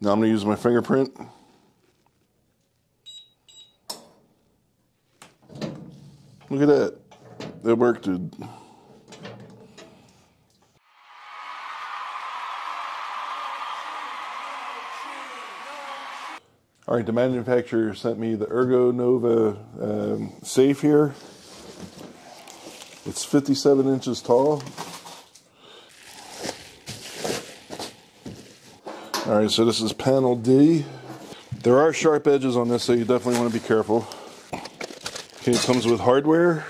Now I'm going to use my fingerprint. Look at that. That worked, dude. All right, the manufacturer sent me the ErgoNova Safe here. It's 57 inches tall. All right, so this is panel D. There are sharp edges on this, so you definitely want to be careful. Okay, it comes with hardware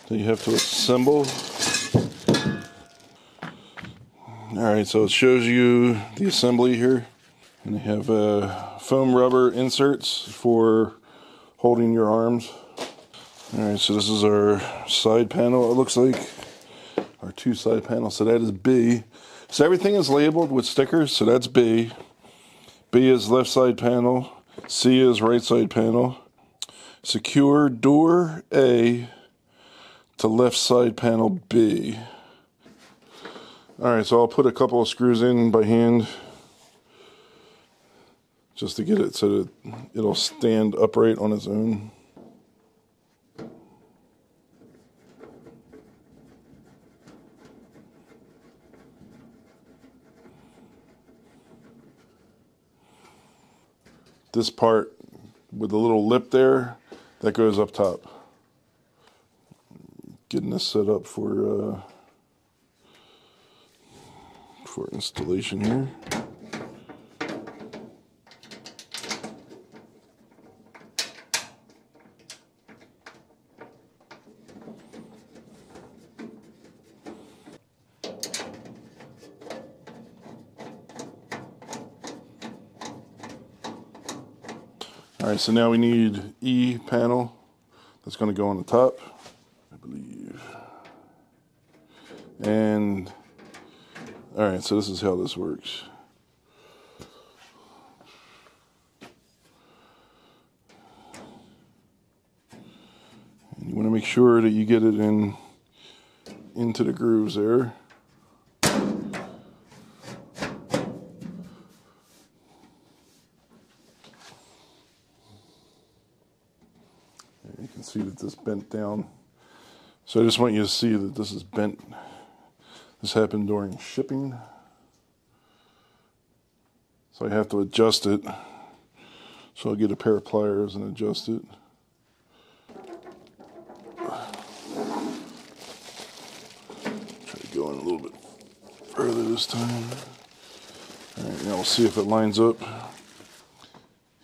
that you have to assemble. All right, so it shows you the assembly here. And they have foam rubber inserts for holding your arms. All right, so this is our side panel, it looks like. Our two side panels, so that is B. So everything is labeled with stickers, so that's B. B is left side panel. C is right side panel. Secure door A to left side panel B. All right, so I'll put a couple of screws in by hand just to get it so that it'll stand upright on its own. This part with the little lip there, that goes up top. Getting this set up for installation here. All right, so now we need E panel. That's going to go on the top, I believe. And, all right, so this is how this works. And you want to make sure that you get it into the grooves there. You can see that this bent down. So I just want you to see that this is bent. This happened during shipping. So I have to adjust it. So I'll get a pair of pliers and adjust it. Try to go in a little bit further this time. Alright, now we'll see if it lines up.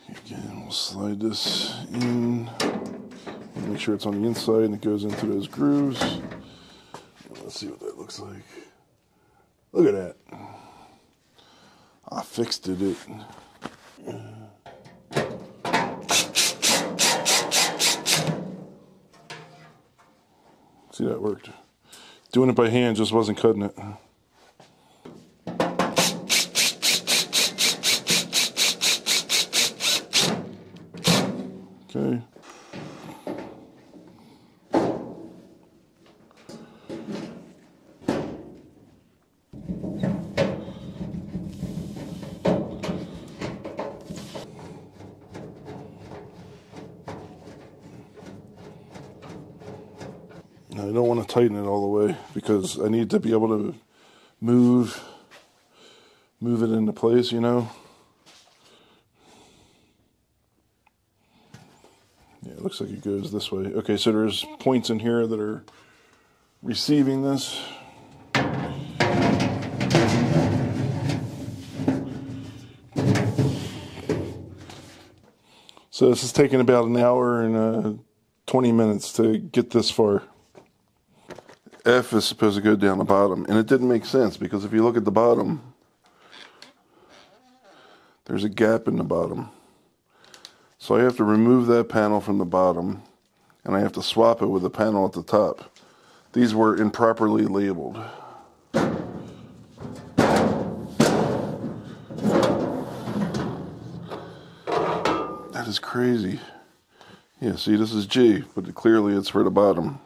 Again, we'll slide this in. Make sure it's on the inside and it goes into those grooves. Let's see what that looks like. Look at that. I fixed it. See, that worked. Doing it by hand just wasn't cutting it. Okay. I don't want to tighten it all the way because I need to be able to move it into place, you know. Yeah, it looks like it goes this way. Okay, so there's points in here that are receiving this. So this is taking about an hour and 20 minutes to get this far. F is supposed to go down the bottom, and it didn't make sense because if you look at the bottom, there's a gap in the bottom. So I have to remove that panel from the bottom, and I have to swap it with the panel at the top. These were improperly labeled. That is crazy. Yeah, see, this is G, but clearly it's for the bottom.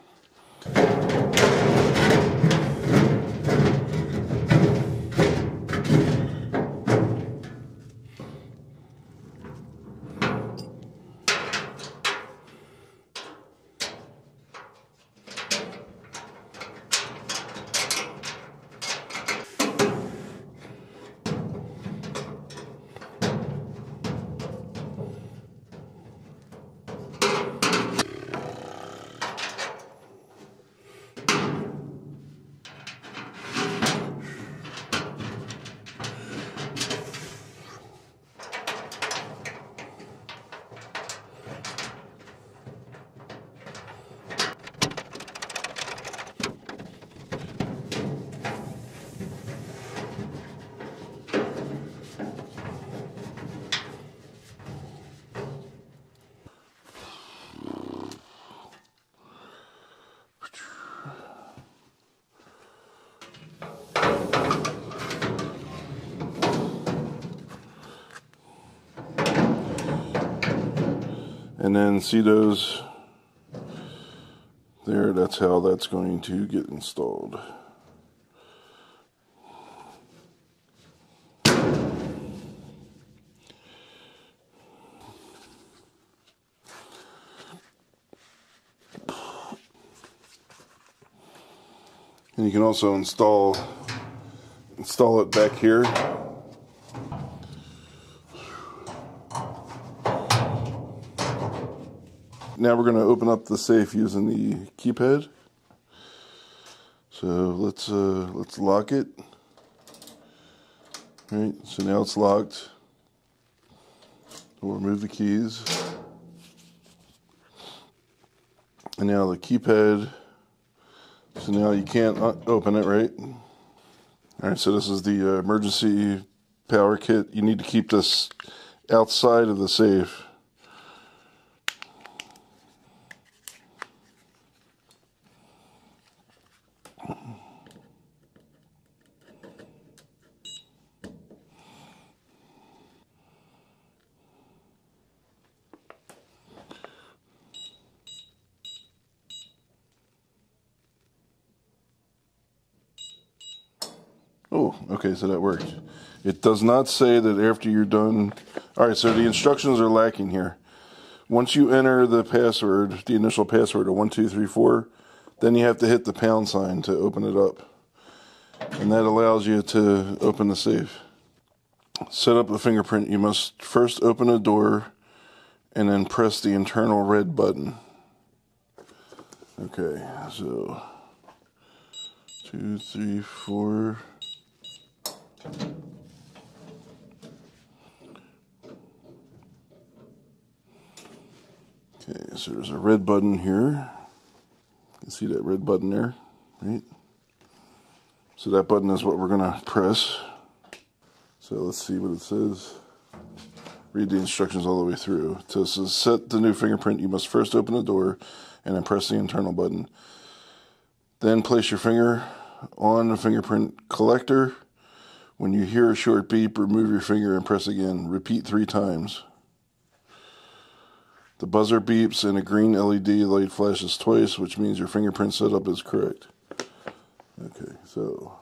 And then see those there, that's how that's going to get installed. And you can also install it back here. Now we're going to open up the safe using the keypad. So let's lock it. All right, so now it's locked. We'll remove the keys. And now the keypad. So now you can't open it, right? All right, so this is the emergency power kit. You need to keep this outside of the safe. Oh, okay, so that worked. It does not say that after you're done. All right, so the instructions are lacking here. Once you enter the password, the initial password of 1234, then you have to hit the pound sign to open it up. And that allows you to open the safe. Set up the fingerprint. You must first open a door and then press the internal red button. Okay, so 2, 3, 4. Okay, so there's a red button here. You can see that red button there, right? So that button is what we're going to press. So let's see what it says. Read the instructions all the way through. So it says, set the new fingerprint. You must first open the door and then press the internal button. Then place your finger on the fingerprint collector. When you hear a short beep, remove your finger and press again. Repeat 3 times. The buzzer beeps and a green LED light flashes twice, which means your fingerprint setup is correct. Okay, so.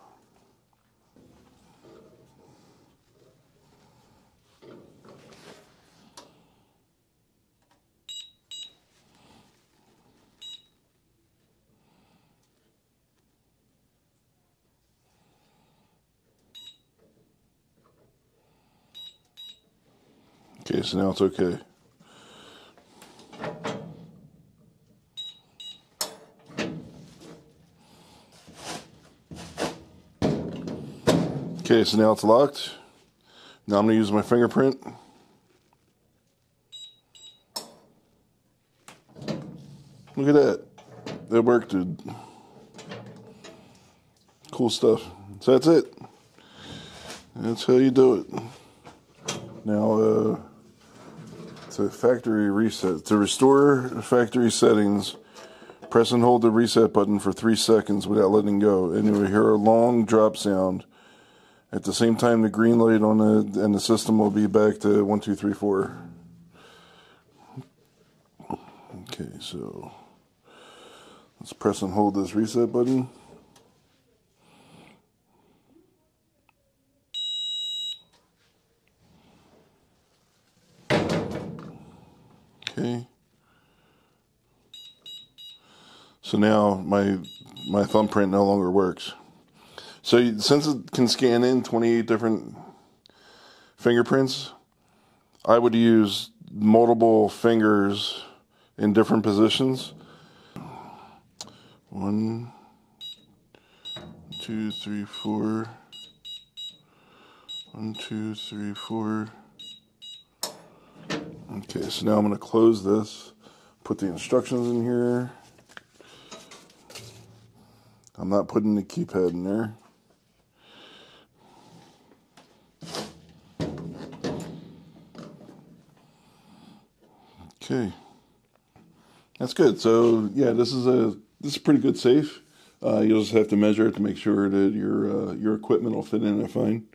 Okay, so now it's okay. Okay, so now it's locked. Now I'm going to use my fingerprint. Look at that. That worked, dude. Cool stuff. So that's it. That's how you do it. Now, to factory reset. To restore factory settings, press and hold the reset button for 3 seconds without letting go, and you will hear a long drop sound. At the same time, the green light on the system will be back to 1234. Okay, so let's press and hold this reset button. Okay. So now my thumbprint no longer works. So since it can scan in 28 different fingerprints, I would use multiple fingers in different positions. 1, 2, 3, 4. 1, 2, 3, 4. Okay, so now I'm going to close this, put the instructions in here. I'm not putting the keypad in there. Okay, that's good. So yeah, this is a pretty good safe. You'll just have to measure it to make sure that your equipment will fit in there fine.